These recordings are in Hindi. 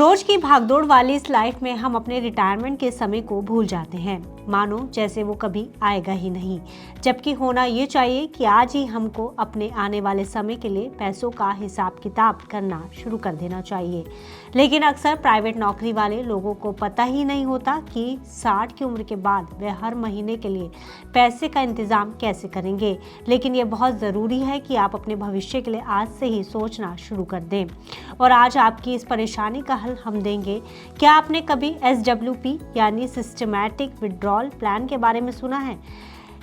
रोज की भागदौड़ वाली इस लाइफ में हम अपने रिटायरमेंट के समय को भूल जाते हैं, मानो जैसे वो कभी आएगा ही नहीं। जबकि होना ये चाहिए कि आज ही हमको अपने आने वाले समय के लिए पैसों का हिसाब किताब करना शुरू कर देना चाहिए। लेकिन अक्सर प्राइवेट नौकरी वाले लोगों को पता ही नहीं होता कि 60 की उम्र के बाद वे हर महीने के लिए पैसे का इंतजाम कैसे करेंगे। लेकिन ये बहुत ज़रूरी है कि आप अपने भविष्य के लिए आज से ही सोचना शुरू कर दें। और आज आपकी इस परेशानी का हल हम देंगे। क्या आपने कभी SWP यानी सिस्टमैटिक विड्रॉल प्लान के बारे में सुना है?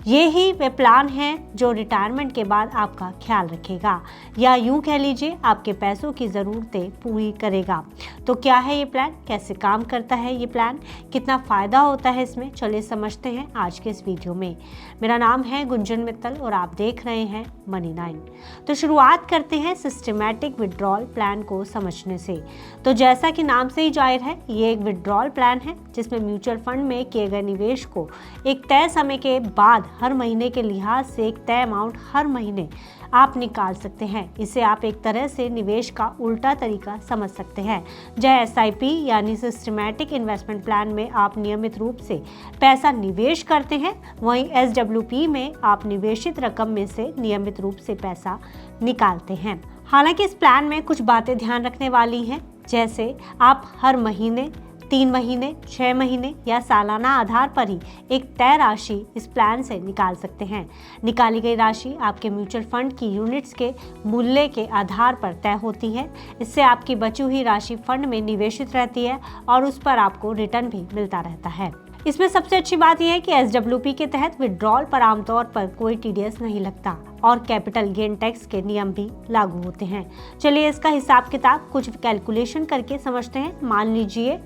ये ही वे प्लान है जो रिटायरमेंट के बाद आपका ख्याल रखेगा, या यूं कह लीजिए आपके पैसों की ज़रूरतें पूरी करेगा। तो क्या है ये प्लान, कैसे काम करता है ये प्लान, कितना फ़ायदा होता है इसमें, चलिए समझते हैं आज के इस वीडियो में। मेरा नाम है गुंजन मित्तल और आप देख रहे हैं मनी 9। तो शुरुआत करते हैं सिस्टमैटिक विड्रॉल प्लान को समझने से। तो जैसा कि नाम से ही जाहिर है, ये एक विड्रॉल प्लान है जिसमें म्यूचुअल फंड में किए गए निवेश को एक तय समय के बाद हर महीने के लिहाज से एक तय अमाउंट हर महीने आप निकाल सकते हैं। इसे आप एक तरह से निवेश का उल्टा तरीका समझ सकते हैं। जहाँ SIP यानी सिस्टमैटिक इन्वेस्टमेंट प्लान में आप नियमित रूप से पैसा निवेश करते हैं, वहीं SWP में आप निवेशित रकम में से नियमित रूप से पैसा निकालते हैं। हालांकि इस प्लान में कुछ बातें ध्यान रखने वाली हैं, जैसे आप हर महीने, 3 महीने, 6 महीने या सालाना आधार पर ही एक तय राशि इस प्लान से निकाल सकते हैं। निकाली गई राशि आपके म्यूचुअल फंड की यूनिट्स के मूल्य के आधार पर तय होती है। इससे आपकी बची हुई राशि फंड में निवेशित रहती है और उस पर आपको रिटर्न भी मिलता रहता है। इसमें सबसे अच्छी बात यह है कि SWP के तहत विड्रॉल पर आमतौर पर कोई TDS नहीं लगता और कैपिटल गेन टैक्स के नियम भी लागू होते हैं। चलिए इसका हिसाब किताब कुछ कैलकुलेशन करके समझते हैं। मान लीजिए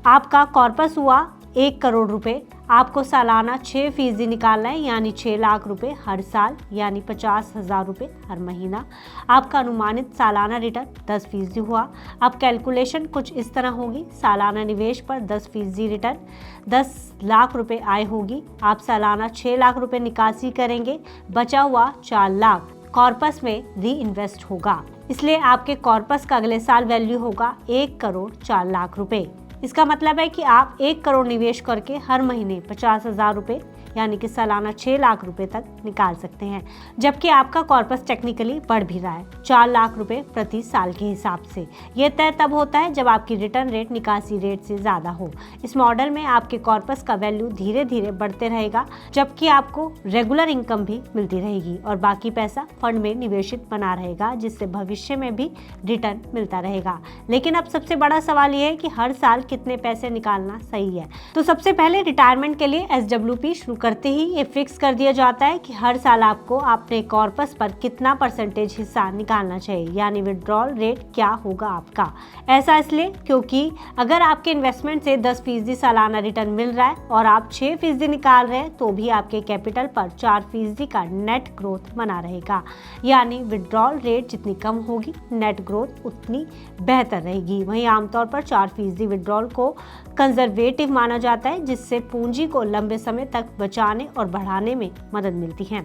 आपका कॉर्पस हुआ 1 करोड़ रुपए, आपको सालाना 6% निकालना है, यानी 6 लाख रुपए हर साल, यानी 50,000 रुपये हर महीना। आपका अनुमानित सालाना रिटर्न 10% हुआ। अब कैलकुलेशन कुछ इस तरह होगी, सालाना निवेश पर 10% रिटर्न, 10 लाख रुपए आय होगी। आप सालाना 6 लाख रुपए निकासी करेंगे, बचा हुआ 4 लाख कॉर्पस में री इन्वेस्ट होगा। इसलिए आपके कॉर्पस का अगले साल वैल्यू होगा 1 करोड़ 4 लाख रुपए। इसका मतलब है कि आप 1 करोड़ निवेश करके हर महीने 50,000 रुपये यानी कि सालाना 6 लाख रुपए तक निकाल सकते हैं। जबकि आपका कॉर्पस टेक्निकली बढ़ भी रहा है 4 लाख रुपए प्रति साल के हिसाब से। यह तय तब होता है जब आपकी रिटर्न रेट निकासी रेट से ज़्यादा हो। इस मॉडल में आपके कॉर्पस का वैल्यू धीरे धीरे बढ़ते रहेगा, जबकि आपको रेगुलर इनकम भी मिलती रहेगी और बाकी पैसा फंड में निवेशित बना रहेगा, जिससे भविष्य में भी रिटर्न मिलता रहेगा। लेकिन अब सबसे बड़ा सवाल यह है कि हर साल कितने पैसे निकालना सही है। तो सबसे पहले रिटायरमेंट के लिए SWP शुरू करते ही ये फिक्स कर दिया जाता है कि हर साल आपको अपने कॉर्पस पर कितना % हिस्सा निकालना चाहिए, यानी विड्रॉल रेट क्या होगा आपका। ऐसा इसलिए क्योंकि अगर आपके इन्वेस्टमेंट से 10% सालाना रिटर्न मिल रहा है और आप 6% निकाल रहे हैं, तो भी आपके कैपिटल पर 4% का नेट ग्रोथ बना रहेगा। यानी विड्रॉल रेट जितनी कम होगी, नेट ग्रोथ उतनी बेहतर रहेगी। वहीं आमतौर पर 4% विड्रॉल को कंजर्वेटिव माना जाता है, जिससे पूंजी को लंबे समय तक बचाने और बढ़ाने में मदद मिलती है।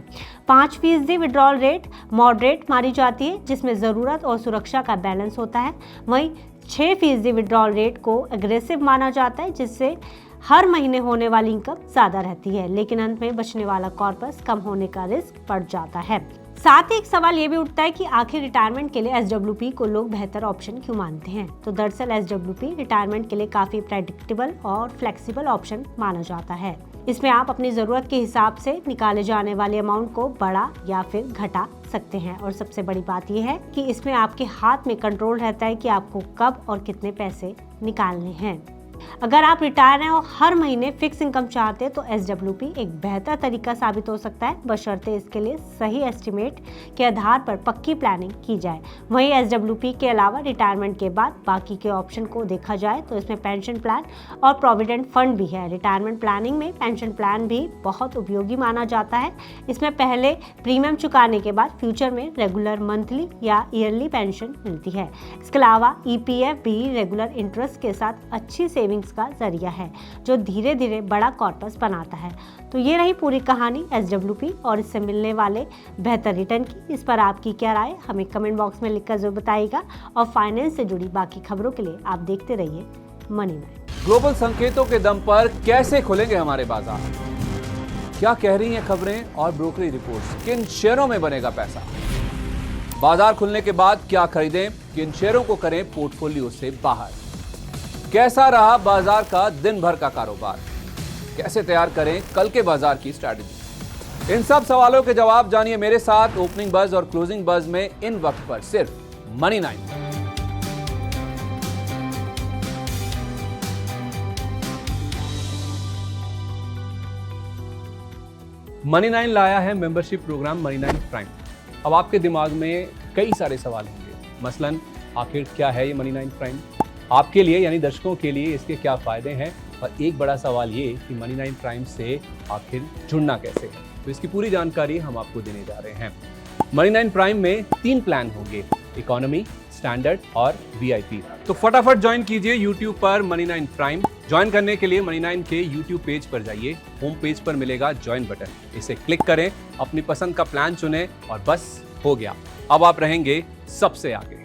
5% विड्रॉल रेट मॉडरेट मानी जाती है, जिसमें ज़रूरत और सुरक्षा का बैलेंस होता है। वहीं 6% विड्रॉल रेट को एग्रेसिव माना जाता है, जिससे हर महीने होने वाली इनकम ज़्यादा रहती है, लेकिन अंत में बचने वाला कॉर्पस कम होने का रिस्क बढ़ जाता है। साथ ही एक सवाल ये भी उठता है कि आखिर रिटायरमेंट के लिए SWP को लोग बेहतर ऑप्शन क्यों मानते हैं। तो दरअसल SWP रिटायरमेंट के लिए काफ़ी प्रेडिक्टेबल और फ्लेक्सिबल ऑप्शन माना जाता है। इसमें आप अपनी ज़रूरत के हिसाब से निकाले जाने वाले अमाउंट को बढ़ा या फिर घटा सकते हैं। और सबसे बड़ी बात यह है कि इसमें आपके हाथ में कंट्रोल रहता है कि आपको कब और कितने पैसे निकालने हैं। अगर आप रिटायर हैं और हर महीने फिक्स इनकम चाहते हैं, तो SWP एक बेहतर तरीका साबित हो सकता है, बशर्ते इसके लिए सही एस्टिमेट के आधार पर पक्की प्लानिंग की जाए। वहीं SWP के अलावा रिटायरमेंट के बाद बाकी के ऑप्शन को देखा जाए तो इसमें पेंशन प्लान और प्रोविडेंट फंड भी है। रिटायरमेंट प्लानिंग में पेंशन प्लान भी बहुत उपयोगी माना जाता है। इसमें पहले प्रीमियम चुकाने के बाद फ्यूचर में रेगुलर मंथली या ईयरली पेंशन मिलती है। इसके अलावा EPF भी रेगुलर इंटरेस्ट के साथ अच्छी सेविंग अर्निंग्स का जरिया है जो धीरे धीरे बड़ा कॉर्पस बनाता है। तो ये रही पूरी कहानी SWP और इससे मिलने वाले बेहतर रिटर्न की। इस पर आपकी क्या राय, हमें कमेंट बॉक्स में लिखकर जरूर बताइएगा। और फाइनेंस से जुड़ी बाकी खबरों के लिए आप देखते रहिए मनी नाइन। ग्लोबल संकेतों के दम पर कैसे खुलेंगे हमारे बाजार, क्या कह रही हैं खबरें और ब्रोकरी रिपोर्ट्स, किन शेयरों में बनेगा पैसा, बाजार खुलने के बाद क्या खरीदें, किन शेयरों को करें पोर्टफोलियो से बाहर, कैसा रहा बाजार का दिन भर का कारोबार, कैसे तैयार करें कल के बाजार की स्ट्रैटेजी। इन सब सवालों के जवाब जानिए मेरे साथ ओपनिंग बज और क्लोजिंग बज में इन वक्त पर सिर्फ मनी नाइन। मनी नाइन लाया है membership programme money nine prime. अब आपके दिमाग में कई सारे सवाल होंगे, मसलन आखिर क्या है ये मनी नाइन प्राइम, आपके लिए यानी दर्शकों के लिए इसके क्या फायदे हैं, और एक बड़ा सवाल ये कि मनी नाइन प्राइम से आखिर जुड़ना कैसे है। तो इसकी पूरी जानकारी हम आपको देने जा रहे हैं। मनी नाइन प्राइम में 3 प्लान होंगे, इकोनॉमी, स्टैंडर्ड और VIP। तो फटाफट ज्वाइन कीजिए YouTube पर मनी नाइन प्राइम। ज्वाइन करने के लिए मनी नाइन के YouTube पेज पर जाइए, होम पेज पर मिलेगा ज्वाइन बटन, इसे क्लिक करें, अपनी पसंद का प्लान चुनें और बस हो गया, अब आप रहेंगे सबसे आगे।